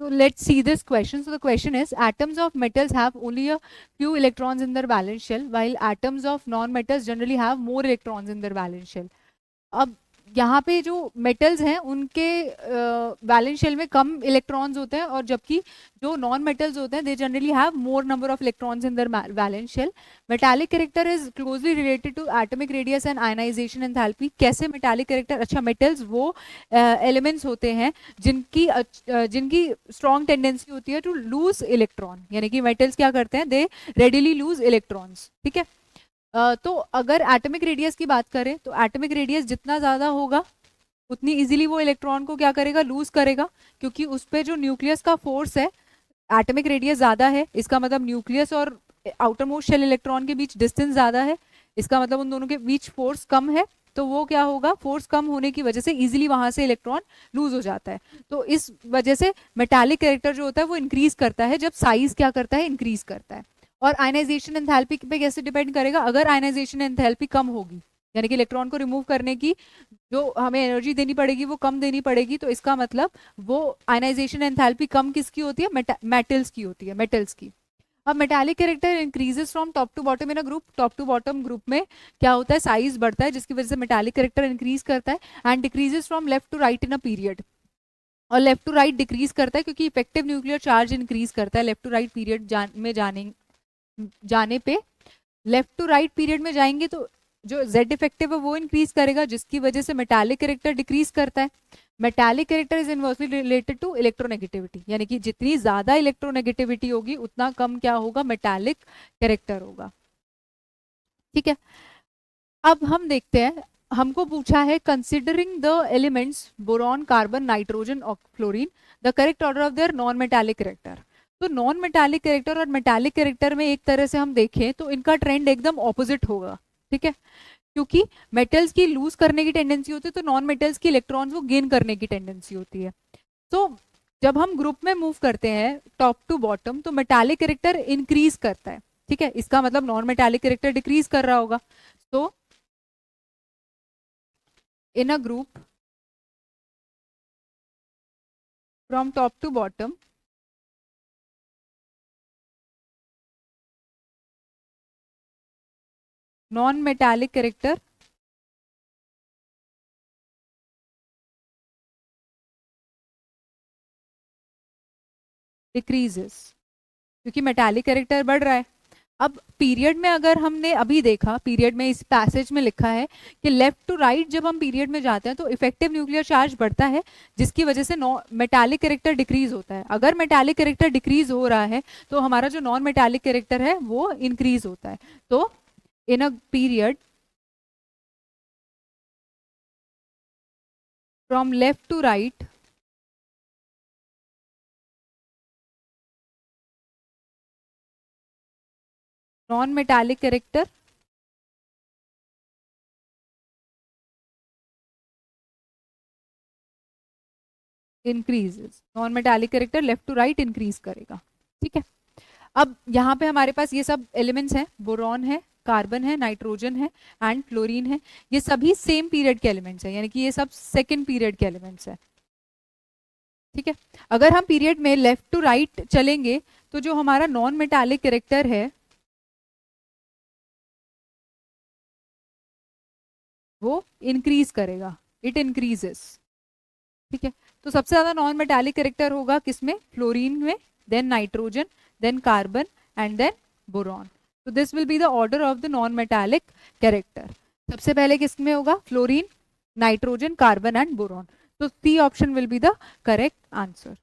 So let's see this question. So the question is, atoms of metals have only a few electrons in their valence shell, while atoms of non-metals generally have more electrons in their valence shell. अब यहाँ पे जो metals हैं उनके valence shell में कम electrons होते हैं, और जबकि जो नॉन मेटल्स होते हैं they generally have more number of electrons in their valence shell. Metallic character is closely related to atomic radius and ionisation enthalpy. कैसे मेटालिक कैरेक्टर? अच्छा, मेटल्स वो एलिमेंट्स होते हैं जिनकी स्ट्रॉन्ग टेंडेंसी होती है टू लूज इलेक्ट्रॉन, यानी कि मेटल्स क्या करते हैं, दे रेडिली लूज इलेक्ट्रॉन्स. ठीक है. तो अगर एटॉमिक रेडियस की बात करें तो एटॉमिक रेडियस जितना ज़्यादा होगा उतनी इजीली वो इलेक्ट्रॉन को क्या करेगा, लूज करेगा, क्योंकि उस पर जो न्यूक्लियस का फोर्स है, एटॉमिक रेडियस ज़्यादा है, इसका मतलब न्यूक्लियस और आउटर मोस्ट शेल इलेक्ट्रॉन के बीच डिस्टेंस ज़्यादा है, इसका मतलब उन दोनों के बीच फोर्स कम है. तो वो क्या होगा, फोर्स कम होने की वजह से इजीली वहां से इलेक्ट्रॉन लूज हो जाता है. तो इस वजह से मेटालिक कैरेक्टर जो होता है वो इंक्रीज करता है जब साइज क्या करता है, इंक्रीज करता है. और आयनाइजेशन एंथैल्पी पे कैसे डिपेंड करेगा? अगर आयनाइजेशन एंथैल्पी कम होगी, यानी कि इलेक्ट्रॉन को रिमूव करने की जो हमें एनर्जी देनी पड़ेगी वो कम देनी पड़ेगी, तो इसका मतलब वो आयनाइजेशन एंथैल्पी कम किसकी होती है, मेटल्स की होती है, मेटल्स की. अब metallic character increases from top to bottom in a group. Top to bottom group में क्या होता है, साइज बढ़ता है, जिसकी वजह से मेटालिक कैरेक्टर इंक्रीज करता है. And decreases from left to right in a period. और लेफ्ट टू राइट डिक्रीज करता है क्योंकि इफेक्टिव न्यूक्लियर चार्ज इंक्रीज करता है लेफ्ट टू राइट पीरियड में जाने पे. लेफ्ट टू राइट पीरियड में जाएंगे तो जो जेड इफेक्टिव है वो इंक्रीज करेगा, जिसकी वजह से मेटालिक कैरेक्टर डिक्रीज करता है. Metallic character is inversely related to electronegativity, यानी कि जितनी ज्यादा इलेक्ट्रोनेगेटिविटी होगी उतना कम क्या होगा, मेटालिक कैरेक्टर होगा. ठीक है. अब हम देखते हैं, हमको पूछा है considering the elements boron, carbon, nitrogen और fluorine, the correct order of their non metallic character. तो नॉन मेटालिक कैरेक्टर और मेटालिक कैरेक्टर में एक तरह से हम देखें तो इनका ट्रेंड एकदम ऑपोजिट होगा. ठीक है. क्योंकि मेटल्स की लूज करने की टेंडेंसी होती है तो नॉन मेटल्स की इलेक्ट्रॉन्स वो गेन करने की टेंडेंसी होती है. तो जब हम ग्रुप में मूव करते हैं टॉप टू बॉटम तो मेटालिक कैरेक्टर इंक्रीज करता है. ठीक है. इसका मतलब नॉन मेटालिक कैरेक्टर डिक्रीज कर रहा होगा. तो in a group from top to bottom, non-metallic character decreases, क्योंकि मेटालिक कैरेक्टर बढ़ रहा है. अब पीरियड में अगर हमने अभी देखा, पीरियड में इस पैसेज में लिखा है कि लेफ्ट टू राइट जब हम पीरियड में जाते हैं तो इफेक्टिव न्यूक्लियर चार्ज बढ़ता है, जिसकी वजह से मेटालिक कैरेक्टर डिक्रीज होता है. अगर मेटालिक कैरेक्टर डिक्रीज हो रहा है तो हमारा जो नॉन मेटालिक कैरेक्टर है वो इंक्रीज होता है. तो in a period from left to right, non metallic character increases. Non metallic character left to right increase करेगा. ठीक है. अब यहाँ पे हमारे पास ये सब एलिमेंट्स हैं, बोरॉन है, कार्बन है, नाइट्रोजन है एंड फ्लोरीन है. ये सभी सेम पीरियड के एलिमेंट्स हैं, यानी कि ये सब सेकेंड पीरियड के एलिमेंट्स हैं. ठीक है. अगर हम पीरियड में लेफ्ट टू राइट चलेंगे तो जो हमारा नॉन मेटालिक कैरेक्टर है वो इंक्रीज करेगा, इट इंक्रीजेस. ठीक है. तो सबसे ज्यादा नॉन मेटालिक कैरेक्टर होगा किसमें, फ्लोरीन में, then nitrogen, then carbon and then boron. तो this will be the order of the non metallic character. सबसे पहले किसमें होगा, fluorine, nitrogen, carbon and boron. तो C option will be the correct answer.